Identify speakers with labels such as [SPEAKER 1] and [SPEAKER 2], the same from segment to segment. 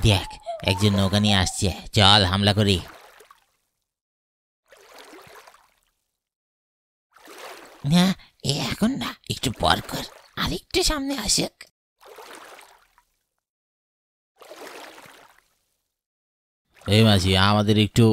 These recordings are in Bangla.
[SPEAKER 1] দেখ, একজন নৌকা নিয়ে আসছে, চল হামলা করি। না, এখন না, একটু পর কর, আরেকটু সামনে আসুক। এই মাসি, আমাদের একটু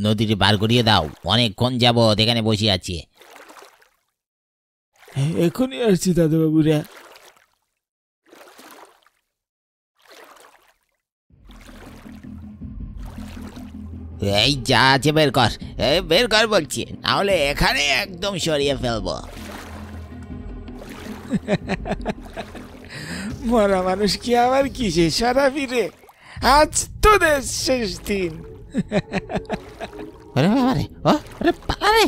[SPEAKER 1] নদীটি পার করিয়ে দাও, অনেকক্ষণ যাবত এখানে বসে আছি।
[SPEAKER 2] এখনই আসছি দাদাবাবুরা।
[SPEAKER 1] এই যা আছে বের কর, বের কর বলছি, নাহলে এখানে একদম সরিয়ে ফেলবো।
[SPEAKER 2] মরা মানুষ কি আবার কিসে সারা ফিরে? আজ তোদের শেষ দিন।
[SPEAKER 1] আরে বাবা রে, ও আরে পালা রে।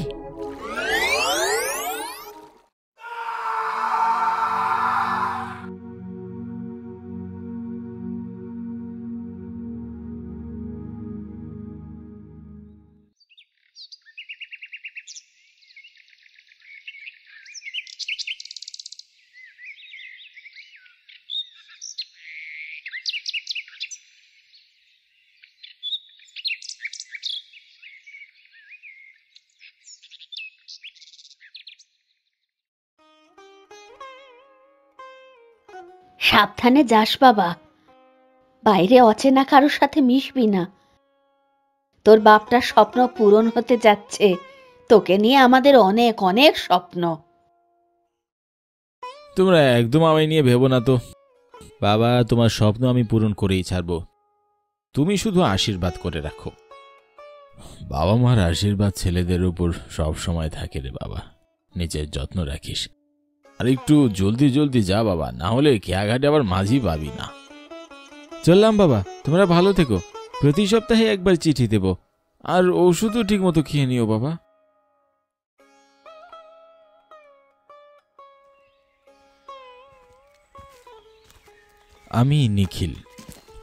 [SPEAKER 3] সাবধানে যাস বাবা, বাইরে অচেনা কারোর সাথে মিশবি না। তোর বাপটার স্বপ্ন পূরণ হতে যাচ্ছে, তোকে নিয়ে আমাদের অনেক অনেক স্বপ্ন।
[SPEAKER 2] তোমরা একদম আমায় নিয়ে ভেবো না তো বাবা, তোমার স্বপ্ন আমি পূরণ করেই ছাড়বো। তুমি শুধু আশীর্বাদ করে রাখো। বাবা মার আশীর্বাদ ছেলেদের উপর সব সময় থাকে রে বাবা। নিজের যত্ন রাখিস, আর একটু জলদি জলদি যা বাবা, না হলে খেয়াঘাটে আবার মাঝি পাবি না। চললাম বাবা, তোমরা ভালো থেকো। প্রতি সপ্তাহে একবার চিঠি দেব, আর ওষুধও ঠিক মতো খেয়ে নিও বাবা। আমি নিখিল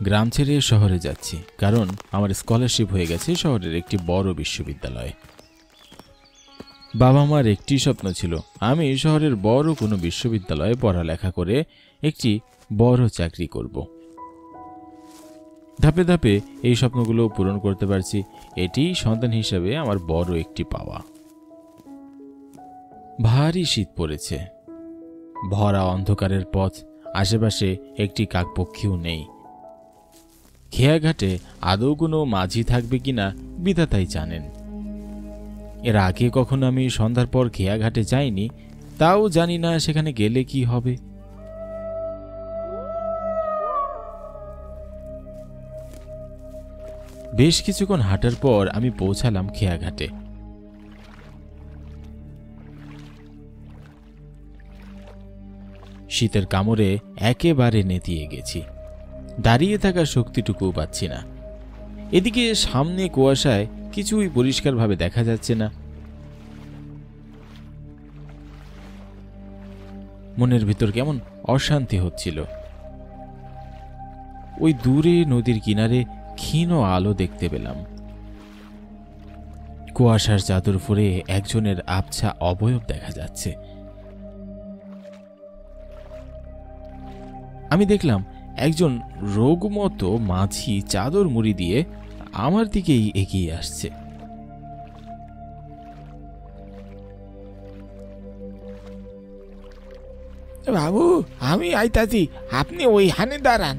[SPEAKER 2] গ্রাম ছেড়ে শহরে যাচ্ছি, কারণ আমার স্কলারশিপ হয়ে গেছে শহরের একটি বড় বিশ্ববিদ্যালয়ে। বাবা মার একটি স্বপ্ন ছিল, আমি শহরের বড় কোনো বিশ্ববিদ্যালয়ে পড়ালেখা করে একটি বড় চাকরি করব। ধাপে ধাপে এই স্বপ্নগুলো পূরণ করতে পারছি, এটি সন্তান হিসেবে আমার বড় একটি পাওয়া। ভারী শীত পড়েছে, ভরা অন্ধকারের পথ, আশেপাশে একটি কাকপক্ষীও নেই। খেয়াঘাটে আদৌ কোনো মাঝি থাকবে কিনা বিধাতাই জানেন। এর আগে কখনো আমি সন্ধ্যার পর খেয়াঘাটে যাইনি, তাও জানি না সেখানে গেলে কি হবে। বেশ কিছুক্ষণ হাঁটার পর আমি পৌঁছালাম খেয়াঘাটে। শীতের কামড়ে একেবারে নেতিয়ে গেছি, দাঁড়িয়ে থাকার শক্তিটুকুও পাচ্ছি না। এদিকে সামনে কুয়াশায় কিছুই পরিষ্কারভাবে দেখা যাচ্ছে না। মনের ভিতর কেমন অশান্তি হচ্ছিল। ওই দূরে নদীর কিনারে ক্ষীণ আলো দেখতে পেলাম। কুয়াশার চাদর ফুরে একজনের আবছা অবয়ব দেখা যাচ্ছে। আমি দেখলাম একজন রোগমতো মাঝি চাদর মুড়ি দিয়ে আমার দিকেই এগিয়ে আসছে। বাবু, আমি আইতাছি, আপনি ওইখানে দাঁড়ান।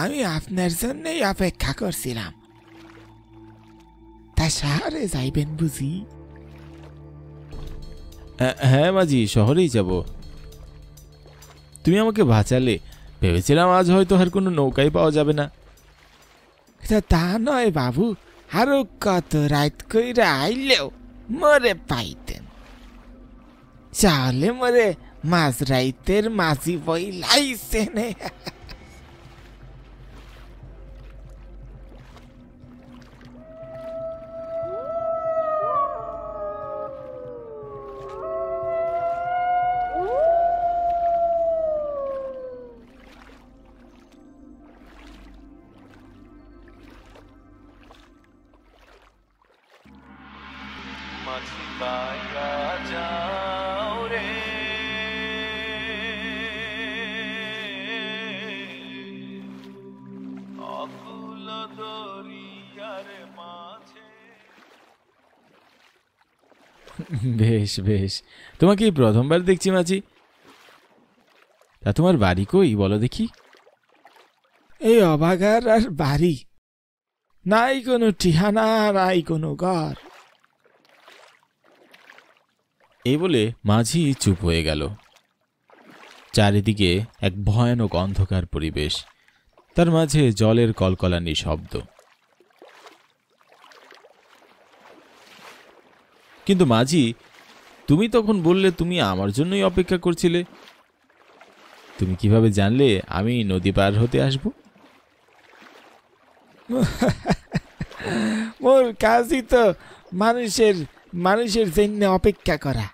[SPEAKER 2] আমি আপনার জন্যই অপেক্ষা করছিলাম। তা শহরে যাইবেন বুঝি? হ্যাঁ মাঝি, শহরেই যাব। তুমি আমাকে বাঁচালে, ভেবেছিলাম আজ হয়তো আর কোনো নৌকাই পাওয়া যাবে না। তা নয় বাবু, আরো কত রাত কইরা আইলেও মরে পাইতেন। চালে মরে মাঝ রাইতের মাঝি বইলাইছেন। যাও রে অকুল দরিয়ার মাঝে। বেশ বেশ, তোমাকে এই প্রথমবার দেখছি মাঝি। তা তোমার বাড়ি কই বলো দেখি?
[SPEAKER 4] এই অবাগার আর বাড়ি, নাই কোনো ঠিকানা, নাই কোনো ঘর।
[SPEAKER 2] এই বলে মাঝি চুপ হয়ে গেল। চারিদিকে এক ভয়ানক অন্ধকার পরিবেশ, তার মাঝে জলের কলকলানি শব্দ। কিন্তু মাঝি, তুমি তখন বললে তুমি আমার জন্যই অপেক্ষা করছিলে। তুমি কিভাবে জানলে আমি নদী পার হতে আসব?
[SPEAKER 4] মোর কাজই তো মানুষের মানুষের জন্য অপেক্ষা করা।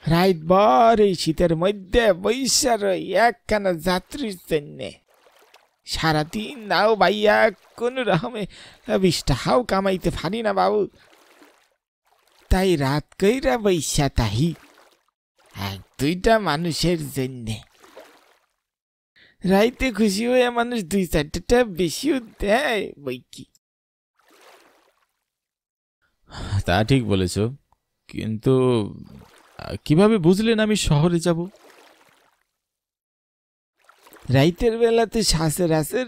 [SPEAKER 4] রাত ভর এই শীতের মধ্যে বৈশা রই একখানা যাত্রীর জন্য। সারাদিন নাও ভাইয়া কোন রকমে 20 টাকাও কামাইতে পারি না বাবু, তাই রাত কইরা বৈশা তাহি 1-2টা মানুষের জন্যে। রাইতে খুশি হয়ে মানুষ 2-4টা বেশিও দেয় বই কি।
[SPEAKER 2] তা ঠিক বলেছ, কিন্তু কিভাবে বুঝলেন আমি শহরে যাব?
[SPEAKER 4] রাইতের বেলাতে সচরাচর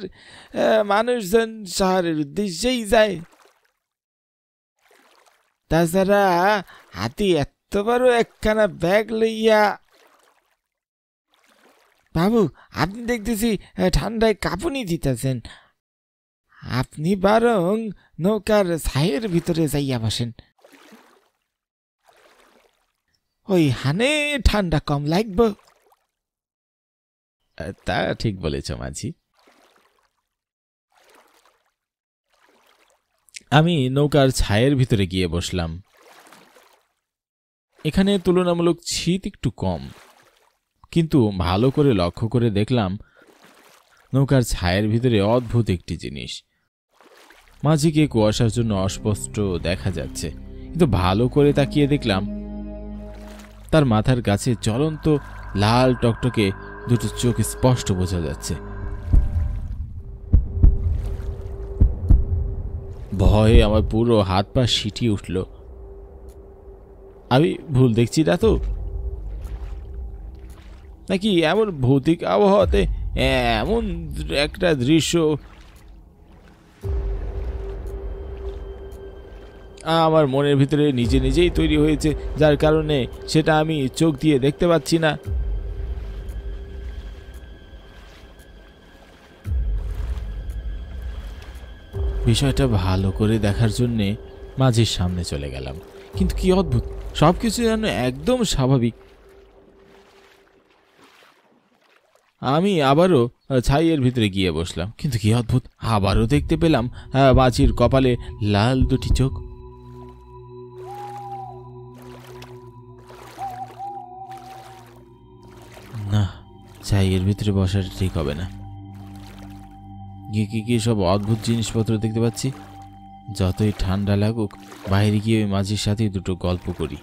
[SPEAKER 4] মানুষজন শহরের উদ্দেশ্যেই যায়। তাছাড়া হাতি এত বড় একখানা ব্যাগ লইয়া। বাবু, আপনি দেখতেছি ঠান্ডায় কাঁপুনি দিতেছেন, আপনি বরং নৌকার ছায়ের ভিতরে যাইয়া বসেন, ওই হানে ঠান্ডা কম লাগব।
[SPEAKER 2] তা ঠিক বলেছ মাঝি। আমি নৌকার ছায়ের ভিতরে গিয়ে বসলাম। এখানে তুলনামূলক শীত একটু কম, কিন্তু ভালো করে লক্ষ্য করে দেখলাম নৌকার ছায়ের ভিতরে অদ্ভুত একটি জিনিস। মাঝিকে কুয়াশার জন্য অস্পষ্ট দেখা যাচ্ছে, কিন্তু ভালো করে তাকিয়ে দেখলাম তার মাথার কাছে জ্বলন্ত লাল টকটকে দুটো চোখ স্পষ্ট বোঝা যাচ্ছে। ভয়ে আমার পুরো হাত পা সিটিয়ে উঠল। আমি ভুল দেখছি না তো? নাকি এমন ভৌতিক আবহাওয়াতে এমন একটা দৃশ্য আমার মনের ভিতরে নিজে নিজেই তৈরি হয়েছে, যার কারণে সেটা আমি চোখ দিয়ে দেখতে পাচ্ছি না? বিষয়টা ভালো করে দেখার জন্যে মাঝির সামনে চলে গেলাম, কিন্তু কি অদ্ভুত, সবকিছু যেন একদম স্বাভাবিক। আমি আবারও ছাইয়ের ভিতরে গিয়ে বসলাম, কিন্তু কি অদ্ভুত, আবারও দেখতে পেলাম মাঝির কপালে লাল দুটি চোখ। না, ছাইয়ের ভিতরে বসাটা ঠিক হবে না। কি সব অদ্ভুত জিনিসপত্র দেখতে পাচ্ছি। যতই ঠান্ডা লাগুক, বাইরে গিয়ে ওই মাঝির সাথে দুটো গল্প করি।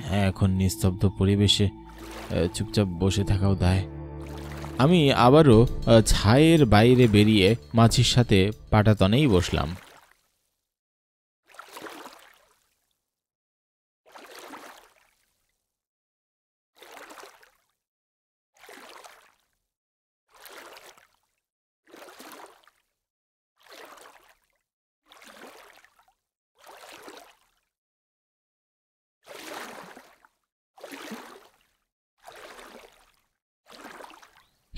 [SPEAKER 2] হ্যাঁ, এখন নিস্তব্ধ পরিবেশে চুপচাপ বসে থাকাও দায়। আমি আবারও ছায়ের বাইরে বেরিয়ে মাঝির সাথে পাটাতনেই বসলাম।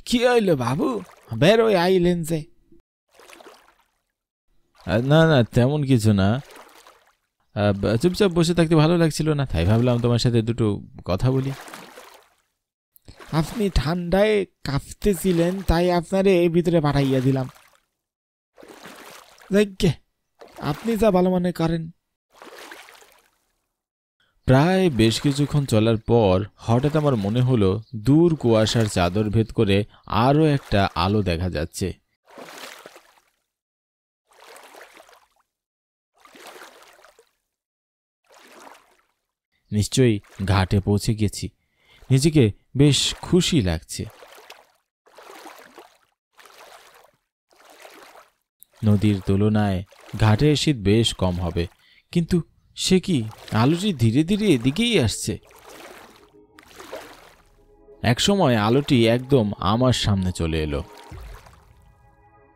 [SPEAKER 4] কি হইল বাবু, বেরোয় আইলেন যে?
[SPEAKER 2] না না, তেমন কিছু না। চুপচাপ বসে থাকতে ভালো লাগছিল না, তাই ভাবলাম তোমার সাথে দুটো কথা বলি।
[SPEAKER 4] আপনি ঠান্ডায় কাঁপতেছিলেন, তাই আপনারে এই ভিতরে পাঠাইয়া দিলাম। যাইগে, আপনি যা ভালো মনে করেন।
[SPEAKER 2] প্রায় বেশ কিছুক্ষণ চলার পর হঠাৎ আমার মনে হলো দূর কুয়াশার চাদর ভেদ করে আরো একটা আলো দেখা যাচ্ছে। নিশ্চয়ই ঘাটে পৌঁছে গেছি। নিজেকে বেশ খুশি লাগছে। নদীর তুলনায় ঘাটে শীত বেশ কম হবে, কিন্তু সে কি, আলোটি ধীরে ধীরে এদিকেই আসছে। একসময় আলোটি একদম আমার সামনে চলে এলো।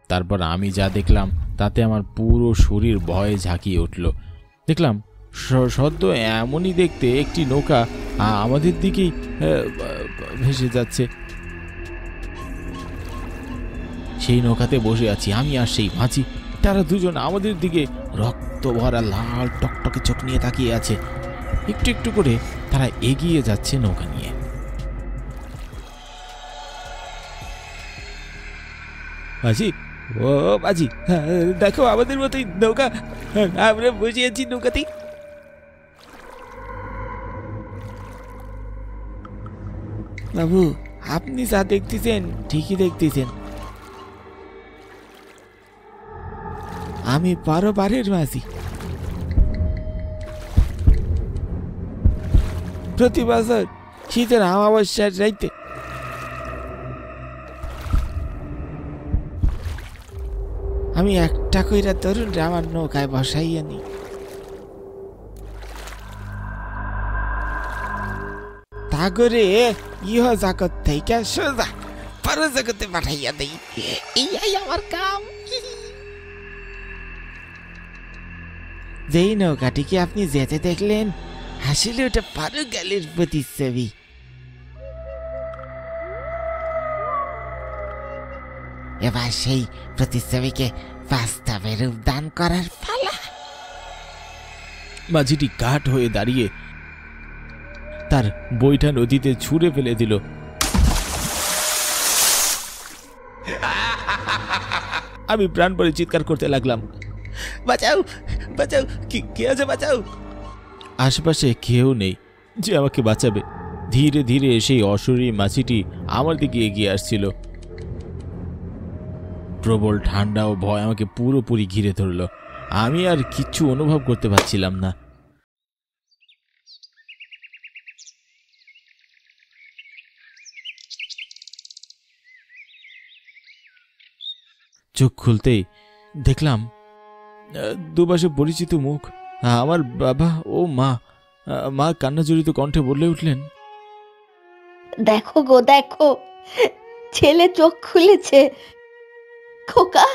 [SPEAKER 2] তারপর আমি যা দেখলাম তাতে আমার পুরো শরীর ভয়ে ঝাঁকিয়ে উঠল। দেখলাম সদ্য এমনই দেখতে একটি নৌকা আমাদের দিকেই ভেসে যাচ্ছে। সেই নৌকাতে বসে আছি আমি আর সেই মাঝি। তারা দুজন আমাদের দিকে রক্ত ভরা লাল টকটকে চোখ নিয়ে তাকিয়ে আছে। একটু একটু করে তারা এগিয়ে যাচ্ছে নৌকা নিয়ে।
[SPEAKER 4] মাঝি, ও মাঝি, দেখো আমাদের মতোই নৌকা, আমরা বসে আছি নৌকাতেই। বাবু, আপনি যা দেখতেছেন ঠিকই দেখতেছেন। আমি পারের মাঝি। প্রতি বছর শীতের অমাবস্যার রাইতে আমি একটা কইরা তরুণরা আমার নৌকায় বসাইয়া নি। তা করে ইহ জগৎ থেকে সোজা পর জগতে পাঠাইয়া দেই। এই আমার কাম। যেই নৌকাটিকে আপনি যেতে দেখলেন, আসলে ওটা পারুগালের প্রতিচ্ছবি। এবার সেই প্রতিচ্ছবিকে বাস্তবে রূপ দান করার পালা।
[SPEAKER 2] মাঝিটি কাঠ হয়ে দাঁড়িয়ে তার বইটা নদীতে ছুঁড়ে ফেলে দিল। আমি প্রাণ পরে চিৎকার করতে লাগলাম,
[SPEAKER 4] বাঁচাও, বাঁচাও, কে আছে, বাঁচাও।
[SPEAKER 2] আশেপাশে কেউ নেই যে আমাকে বাঁচাবে। ধীরে ধীরে সেই অশরীরী মাছিটি আমার দিকে এগিয়ে আসছিল। প্রবল ঠান্ডা ও ভয় আমাকে পুরোপুরি ঘিরে ধরল। আমি আর কিচ্ছু অনুভব করতে পারছিলাম না। চোখ খুলতেই দেখলাম দুপাশে পরিচিত মুখ। আমার বাবা ও মা। মা কান্না জড়িত কণ্ঠে বলে উঠলেন,
[SPEAKER 3] দেখো গো দেখো, ছেলে চোখ খুলেছে। খোকা,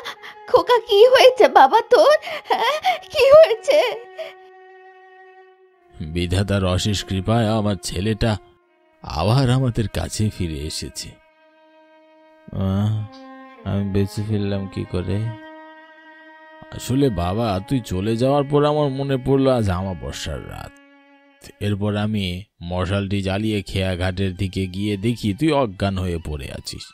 [SPEAKER 3] খোকা, কি হয়েছে বাবা তোর? কি হয়েছে?
[SPEAKER 2] বিধাতার অশেষ কৃপায় আমার ছেলেটা আবার আমাদের কাছে ফিরে এসেছে। আমি বেঁচে ফিরলাম কি করে? আসলে বাবা, তুই চলে যাওয়ার পর আমার মনে পড়লো আজ অমাবস্যার রাত। এরপর আমি মশালটি জ্বালিয়ে খেয়া ঘাটের দিকে গিয়ে দেখি তুই অজ্ঞান হয়ে পড়ে আছিস।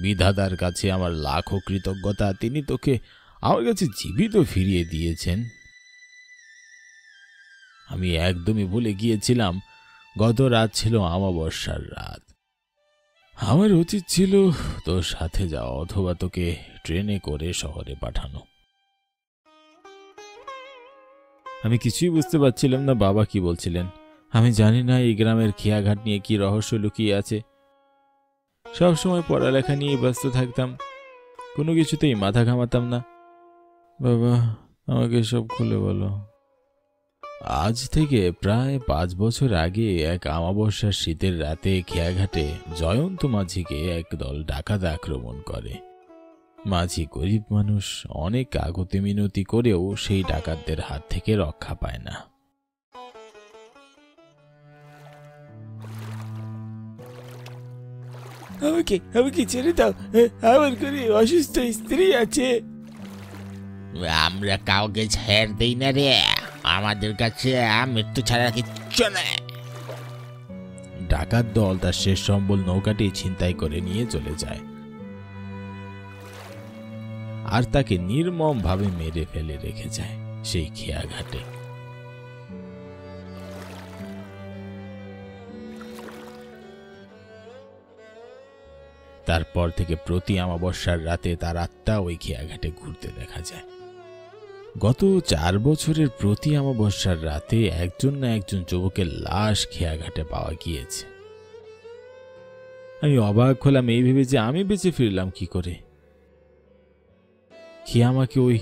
[SPEAKER 2] বিধাতার কাছে আমার লাখো কৃতজ্ঞতা, তিনি তোকে আমার কাছে জীবিত ফিরিয়ে দিয়েছেন। আমি একদমই ভুলে গিয়েছিলাম গত রাত ছিল অমাবস্যার রাত। আমার উচিত ছিল তোর সাথে যাওয়া অথবা তোকে ট্রেনে করে শহরে পাঠানো। আমি কিছুই বুঝতে পারছিলাম না বাবা কি বলছিলেন। আমি জানি না এই গ্রামের খেয়াঘাট নিয়ে কি রহস্য লুকিয়ে আছে। সবসময় পড়ালেখা নিয়ে ব্যস্ত থাকতাম, কোনো কিছুতেই মাথা ঘামাতাম না। বাবা, আমাকে সব খুলে বলো। আজ থেকে প্রায় 5 বছর আগে এক অমাবস্যার শীতের রাতে খেয়াঘাটে জয়ন্ত মাঝিকে একদল ডাকাত আক্রমণ করে। মাঝি গরিব মানুষ, অনেক কাগতে মিনতি করেও সেই ডাকাতদের হাত থেকে রক্ষা পায় না।
[SPEAKER 4] আমাকে ছেড়ে দাও, আমার ঘরে অসুস্থ স্ত্রী আছে।
[SPEAKER 1] আমরা কাউকে ছেড়ে দেই না রে, আমাদের কাছে মৃত্যু ছাড়া কিচ্ছু নেই।
[SPEAKER 2] ডাকাত দল তার শেষ সম্বল নৌকাটি ছিনতাই করে নিয়ে চলে যায় আর তাকে নির্মম ভাবে মেরে ফেলে রেখে যায় সেই খেয়াঘাটে। তারপর থেকে প্রতি অমাবস্যার রাতে তার আত্মা ওই খেয়াঘাটে ঘুরতে দেখা যায়। গত 4 বছরের প্রতি অমাবস্যার রাতে একজন না একজন যুবকের লাশ খেয়াঘাটে পাওয়া গিয়েছে। আমি অবাক হলাম এই ভেবে যে আমি বেঁচে ফিরলাম কি করে। কে আমাকে ওই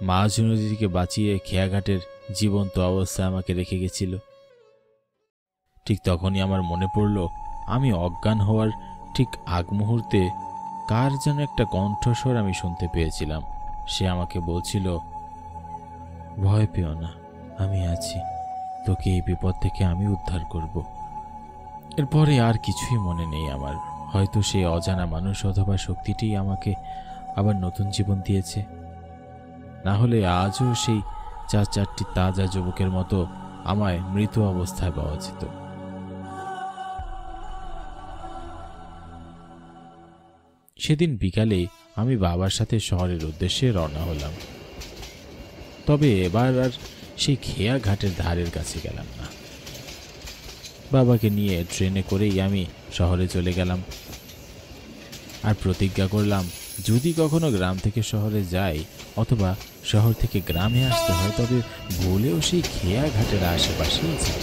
[SPEAKER 2] মাঝ নদীকে বাঁচিয়ে খেয়াঘাটের জীবন্ত অবস্থায় আমাকে রেখে গেছিল। ঠিক তখনই আমার মনে পড়ল আমি অজ্ঞান হওয়ার ঠিক আগ মুহূর্তে কার যেন একটা কণ্ঠস্বর আমি শুনতে পেয়েছিলাম। সে আমাকে বলছিল, ভয় পেও না, আমি আছি, তোকে এই বিপদ থেকে আমি উদ্ধার করব। এরপরে আর কিছুই মনে নেই আমার। হয়তো সেই অজানা মানুষ অথবা শক্তিটি আমাকে আবার নতুন জীবন দিয়েছে, না হলে আজও সেই 4টি তাজা যুবকের মতো আমায় মৃত অবস্থায় পাওয়া যেত। সেদিন বিকালে আমি বাবার সাথে শহরের উদ্দেশ্যে রওনা হলাম। তবে এবার আর সেই খেয়া ঘাটের ধারের কাছে গেলাম না। বাবাকে নিয়ে ট্রেনে করেই আমি শহরে চলে গেলাম। আর প্রতিজ্ঞা করলাম, যদি কখনো গ্রাম থেকে শহরে যাই অথবা শহর থেকে গ্রামে আসতে হয়, তবে ভুলেও সেই খেয়া ঘাটের আশেপাশেই যাব।